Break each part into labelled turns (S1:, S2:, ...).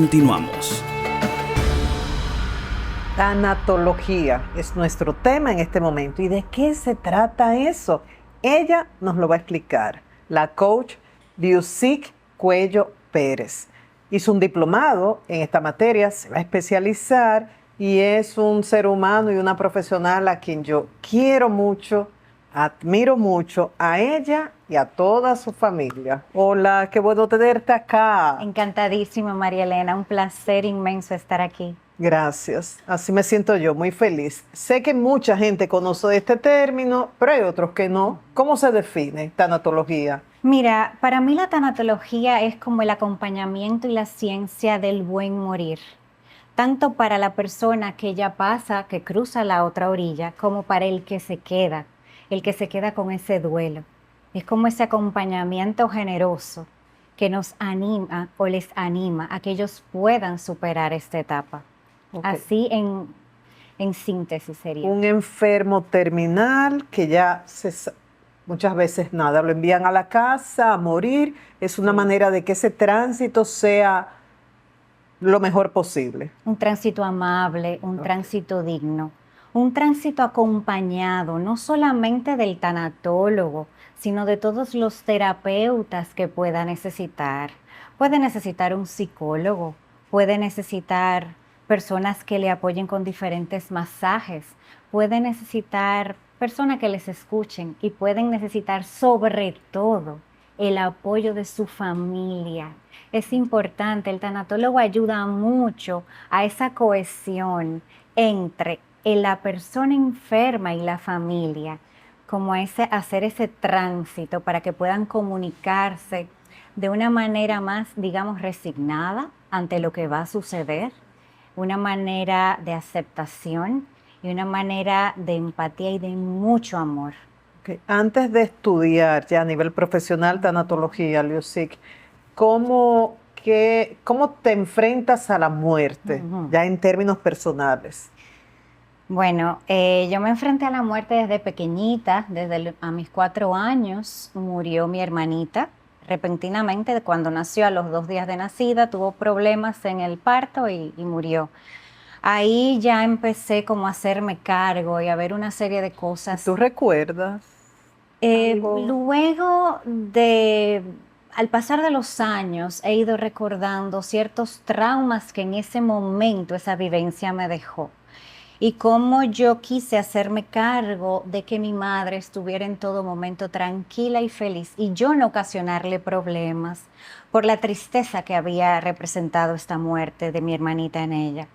S1: Continuamos.
S2: Tanatología es nuestro tema en este momento. ¿Y de qué se trata eso? Ella nos lo va a explicar, la coach Liusic Cuello Pérez. Hizo un diplomado en esta materia, se va a especializar y es un ser humano y una profesional a quien yo quiero mucho, admiro mucho, a ella y a toda su familia. Hola, qué bueno tenerte acá.
S3: Encantadísima, María Elena, un placer inmenso estar aquí.
S2: Gracias, así me siento yo, muy feliz. Sé que mucha gente conoce este término, pero hay otros que no. ¿Cómo se define tanatología?
S3: Mira, para mí la tanatología es como el acompañamiento y la ciencia del buen morir, tanto para la persona que ya pasa, que cruza la otra orilla, como para el que se queda con ese duelo. Es como ese acompañamiento generoso que nos anima o les anima a que ellos puedan superar esta etapa.
S2: Okay.
S3: Así en síntesis sería.
S2: Un enfermo terminal que ya muchas veces nada, lo envían a la casa a morir. Es una manera de que ese tránsito sea lo mejor posible.
S3: Un tránsito amable, un tránsito digno, un tránsito acompañado no solamente del tanatólogo, sino de todos los terapeutas que pueda necesitar. Puede necesitar un psicólogo, puede necesitar personas que le apoyen con diferentes masajes, puede necesitar personas que les escuchen y pueden necesitar sobre todo el apoyo de su familia. Es importante, el tanatólogo ayuda mucho a esa cohesión entre la persona enferma y la familia, como hacer ese tránsito para que puedan comunicarse de una manera más, digamos, resignada ante lo que va a suceder, una manera de aceptación y una manera de empatía y de mucho amor.
S2: Okay. Antes de estudiar ya a nivel profesional tanatología, Liusic, ¿cómo te enfrentas a la muerte, ya en términos personales?
S3: Bueno, yo me enfrenté a la muerte desde pequeñita, a mis 4 años murió mi hermanita. Repentinamente, cuando nació, a los 2 días de nacida, tuvo problemas en el parto y murió. Ahí ya empecé como a hacerme cargo y a ver una serie de cosas.
S2: ¿Tú recuerdas?
S3: Luego al pasar de los años, he ido recordando ciertos traumas que en ese momento esa vivencia me dejó. Y cómo yo quise hacerme cargo de que mi madre estuviera en todo momento tranquila y feliz y yo no ocasionarle problemas por la tristeza que había representado esta muerte de mi hermanita en ella.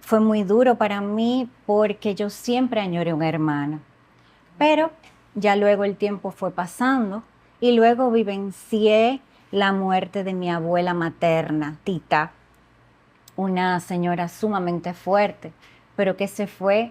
S3: Fue muy duro para mí porque yo siempre añoré un hermano, pero ya luego el tiempo fue pasando y luego vivencié la muerte de mi abuela materna, Tita, una señora sumamente fuerte, pero que se fue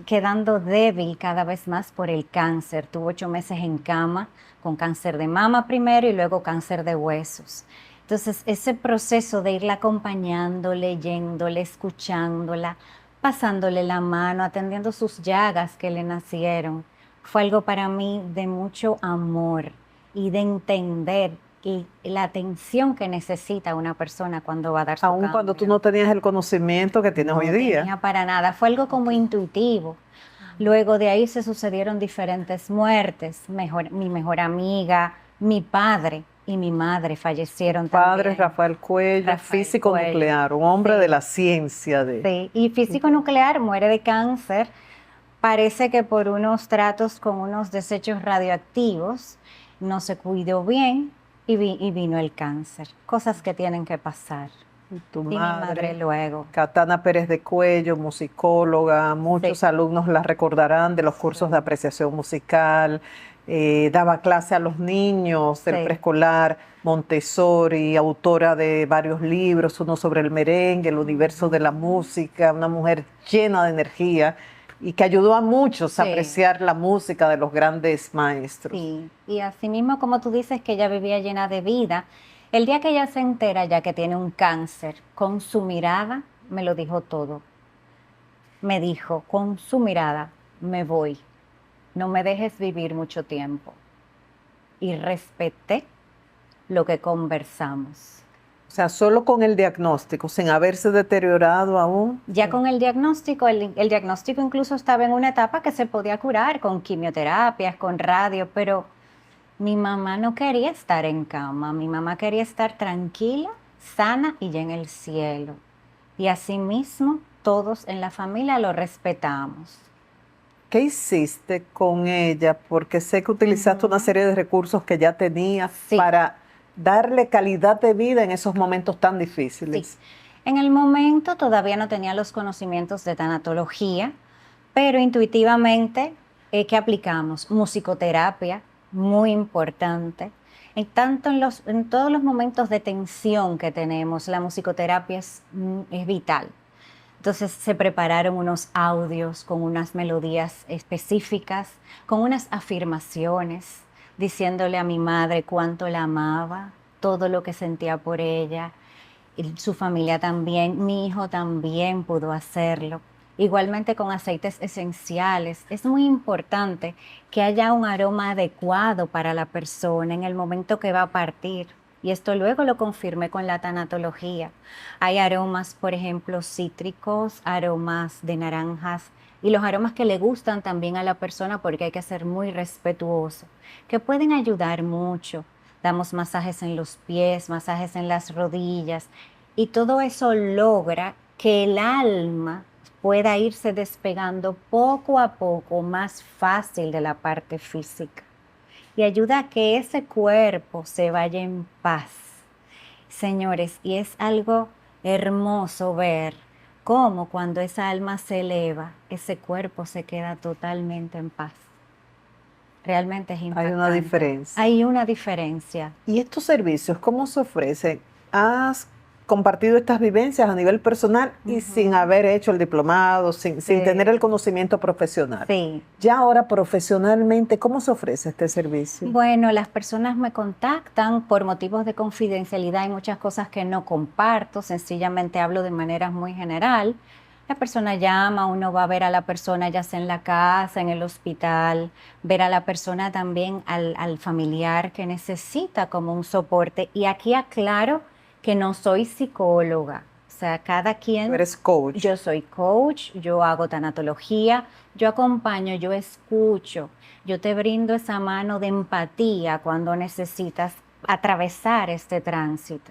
S3: quedando débil cada vez más por el cáncer. Tuvo 8 meses en cama con cáncer de mama primero y luego cáncer de huesos. Entonces, ese proceso de irla acompañando, leyéndole, escuchándola, pasándole la mano, atendiendo sus llagas que le nacieron, fue algo para mí de mucho amor y de entender y la atención que necesita una persona cuando va a dar su
S2: Aun cuando tú no tenías el conocimiento que tienes hoy día.
S3: No tenía para nada, fue algo como intuitivo. Luego de ahí se sucedieron diferentes muertes, mi mejor amiga, mi padre y mi madre fallecieron
S2: Padre
S3: también.
S2: Rafael Cuello, físico nuclear, un hombre de la ciencia.
S3: Sí, y físico nuclear, muere de cáncer, parece que por unos tratos con unos desechos radioactivos, no se cuidó bien y vino el cáncer, cosas que tienen que pasar.
S2: Tu
S3: mi madre luego.
S2: Catana Pérez de Cuello, musicóloga, muchos alumnos la recordarán de los cursos de apreciación musical, daba clase a los niños del preescolar, Montessori, autora de varios libros, uno sobre el merengue, el universo de la música, una mujer llena de energía y que ayudó a muchos a apreciar la música de los grandes maestros.
S3: Sí, y así mismo como tú dices que ella vivía llena de vida, el día que ella se entera ya que tiene un cáncer, con su mirada me lo dijo todo. Me dijo, con su mirada, me voy, no me dejes vivir mucho tiempo. Y respeté lo que conversamos.
S2: O sea, solo con el diagnóstico, sin haberse deteriorado aún.
S3: Ya con el diagnóstico, el diagnóstico incluso estaba en una etapa que se podía curar con quimioterapias, con radio, pero mi mamá no quería estar en cama, mi mamá quería estar tranquila, sana y ya en el cielo. Y asimismo, todos en la familia lo respetamos.
S2: ¿Qué hiciste con ella? Porque sé que utilizaste una serie de recursos que ya tenías
S3: Sí.
S2: para darle calidad de vida en esos momentos tan difíciles.
S3: Sí. En el momento todavía no tenía los conocimientos de tanatología, pero intuitivamente, ¿qué aplicamos? Musicoterapia, muy importante. En todos los momentos de tensión que tenemos, la musicoterapia es vital. Entonces se prepararon unos audios con unas melodías específicas, con unas afirmaciones, diciéndole a mi madre cuánto la amaba, todo lo que sentía por ella, y su familia también, mi hijo también pudo hacerlo. Igualmente con aceites esenciales. Es muy importante que haya un aroma adecuado para la persona en el momento que va a partir. Y esto luego lo confirmé con la tanatología. Hay aromas, por ejemplo, cítricos, aromas de naranjas y los aromas que le gustan también a la persona porque hay que ser muy respetuoso, que pueden ayudar mucho. Damos masajes en los pies, masajes en las rodillas y todo eso logra que el alma pueda irse despegando poco a poco más fácil de la parte física y ayuda a que ese cuerpo se vaya en paz. Señores, y es algo hermoso ver cómo cuando esa alma se eleva, ese cuerpo se queda totalmente en paz. Realmente es impactante.
S2: Hay una diferencia.
S3: Hay una diferencia.
S2: ¿Y estos servicios cómo se ofrecen? ¿Has compartido estas vivencias a nivel personal y sin haber hecho el diplomado, sin tener el conocimiento profesional?
S3: Sí.
S2: Ya ahora profesionalmente, ¿cómo se ofrece este servicio?
S3: Bueno, las personas me contactan por motivos de confidencialidad. Hay muchas cosas que no comparto, sencillamente hablo de manera muy general. La persona llama, uno va a ver a la persona ya sea en la casa, en el hospital, ver a la persona también al familiar que necesita como un soporte. Y aquí aclaro que no soy psicóloga, o sea, cada quien...
S2: Tú eres coach.
S3: Yo soy coach, yo hago tanatología, yo acompaño, yo escucho, yo te brindo esa mano de empatía cuando necesitas atravesar este tránsito.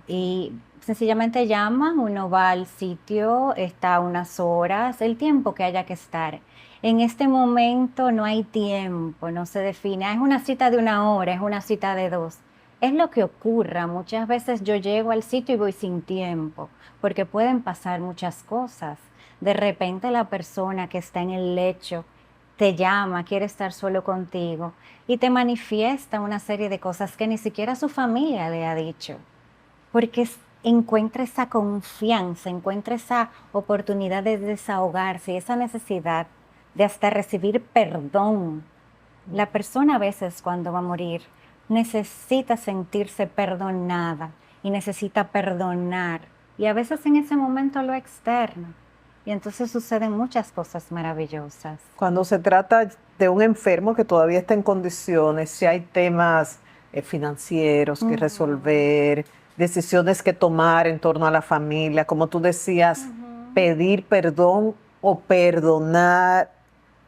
S3: Y sencillamente llaman, uno va al sitio, está unas horas, el tiempo que haya que estar. En este momento no hay tiempo, no se define, es una cita de 1 hora, es una cita de 2. Es lo que ocurra, muchas veces yo llego al sitio y voy sin tiempo, porque pueden pasar muchas cosas. De repente la persona que está en el lecho te llama, quiere estar solo contigo y te manifiesta una serie de cosas que ni siquiera su familia le ha dicho, porque encuentra esa confianza, encuentra esa oportunidad de desahogarse, esa necesidad de hasta recibir perdón. La persona a veces cuando va a morir necesita sentirse perdonada y necesita perdonar. Y a veces en ese momento lo externa. Y entonces suceden muchas cosas maravillosas.
S2: Cuando se trata de un enfermo que todavía está en condiciones, si hay temas financieros que resolver, decisiones que tomar en torno a la familia, como tú decías, pedir perdón o perdonar,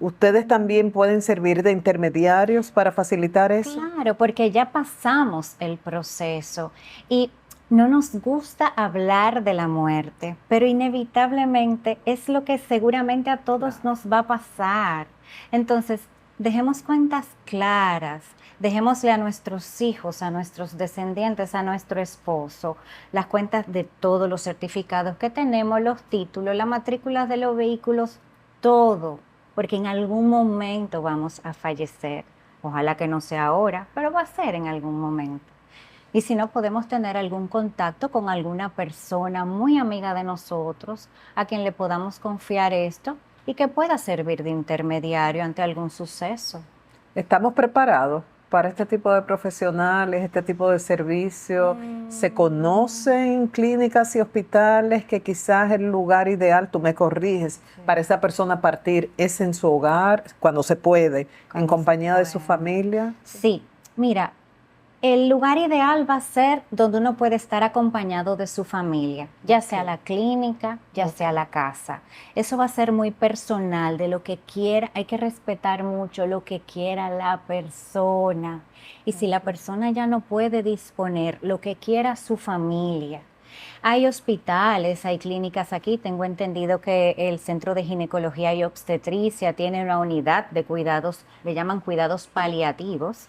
S2: ¿ustedes también pueden servir de intermediarios para facilitar eso?
S3: Claro, porque ya pasamos el proceso y no nos gusta hablar de la muerte, pero inevitablemente es lo que seguramente a todos nos va a pasar. Entonces, dejemos cuentas claras, dejémosle a nuestros hijos, a nuestros descendientes, a nuestro esposo, las cuentas de todos los certificados que tenemos, los títulos, las matrículas de los vehículos, todo, porque en algún momento vamos a fallecer. Ojalá que no sea ahora, pero va a ser en algún momento. Y si no, podemos tener algún contacto con alguna persona muy amiga de nosotros, a quien le podamos confiar esto y que pueda servir de intermediario ante algún suceso.
S2: ¿Estamos preparados para este tipo de profesionales, este tipo de servicio? ¿Se conocen clínicas y hospitales que quizás el lugar ideal, tú me corriges, para esa persona partir es en su hogar, cuando se puede, en compañía de su familia?
S3: Sí, mira, El lugar ideal va a ser donde uno puede estar acompañado de su familia, ya sea la clínica, ya sea la casa. Eso va a ser muy personal, de lo que quiera. Hay que respetar mucho lo que quiera la persona. Y si la persona ya no puede disponer, lo que quiera su familia. Hay hospitales, hay clínicas aquí. Tengo entendido que el Centro de Ginecología y Obstetricia tiene una unidad de cuidados, le llaman cuidados paliativos.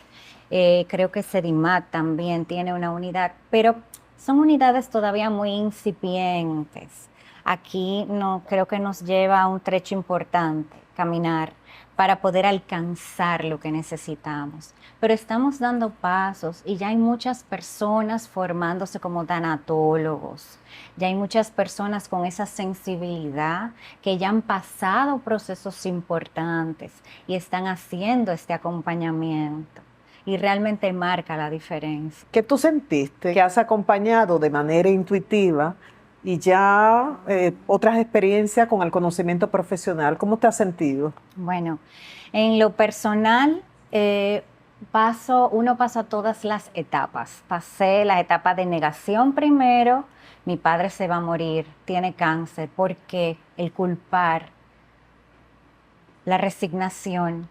S3: Creo que Sedimat también tiene una unidad, pero son unidades todavía muy incipientes. Aquí no creo que nos lleva un trecho importante caminar para poder alcanzar lo que necesitamos. Pero estamos dando pasos y ya hay muchas personas formándose como tanatólogos. Ya hay muchas personas con esa sensibilidad que ya han pasado procesos importantes y están haciendo este acompañamiento. Y realmente marca la diferencia.
S2: ¿Qué tú sentiste que has acompañado de manera intuitiva y ya otras experiencias con el conocimiento profesional? ¿Cómo te has sentido?
S3: Bueno, en lo personal, uno pasa todas las etapas. Pasé la etapa de negación primero, mi padre se va a morir, tiene cáncer, porque el culpar, la resignación,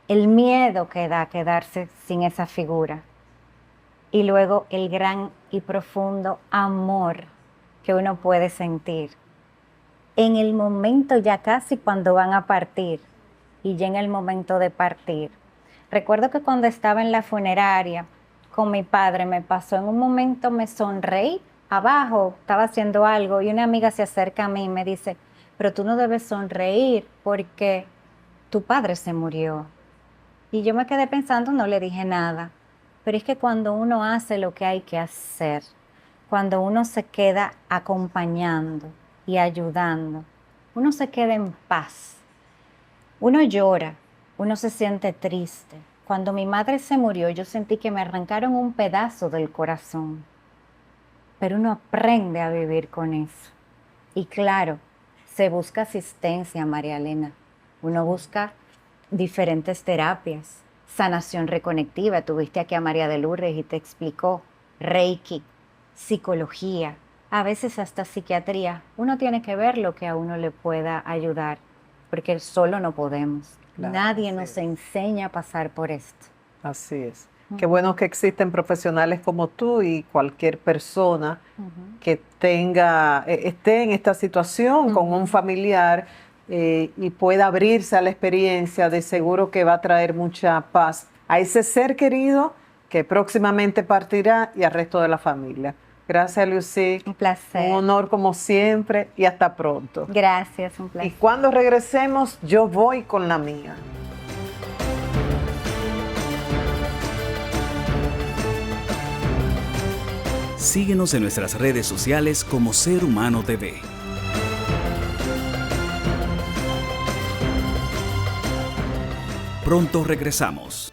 S3: el miedo que da quedarse sin esa figura. Y luego el gran y profundo amor que uno puede sentir. En el momento ya casi cuando van a partir y ya en el momento de partir. Recuerdo que cuando estaba en la funeraria con mi padre me pasó en un momento, me sonreí abajo, estaba haciendo algo y una amiga se acerca a mí y me dice, pero tú no debes sonreír porque tu padre se murió. Y yo me quedé pensando, no le dije nada. Pero es que cuando uno hace lo que hay que hacer, cuando uno se queda acompañando y ayudando, uno se queda en paz. Uno llora, uno se siente triste. Cuando mi madre se murió, yo sentí que me arrancaron un pedazo del corazón. Pero uno aprende a vivir con eso. Y claro, se busca asistencia, María Elena. Uno busca diferentes terapias, sanación reconectiva, tuviste aquí a María de Lourdes y te explicó, Reiki, psicología, a veces hasta psiquiatría. Uno tiene que ver lo que a uno le pueda ayudar, porque solo no podemos. Claro, nadie nos enseña a pasar por esto.
S2: Así es. Qué bueno que existen profesionales como tú y cualquier persona que esté en esta situación con un familiar y pueda abrirse a la experiencia, de seguro que va a traer mucha paz a ese ser querido que próximamente partirá y al resto de la familia. Gracias, Lucy.
S3: Un placer.
S2: Un honor como siempre y hasta pronto.
S3: Gracias, un placer.
S2: Y cuando regresemos, yo voy con la mía.
S1: Síguenos en nuestras redes sociales como Ser Humano TV. Pronto regresamos.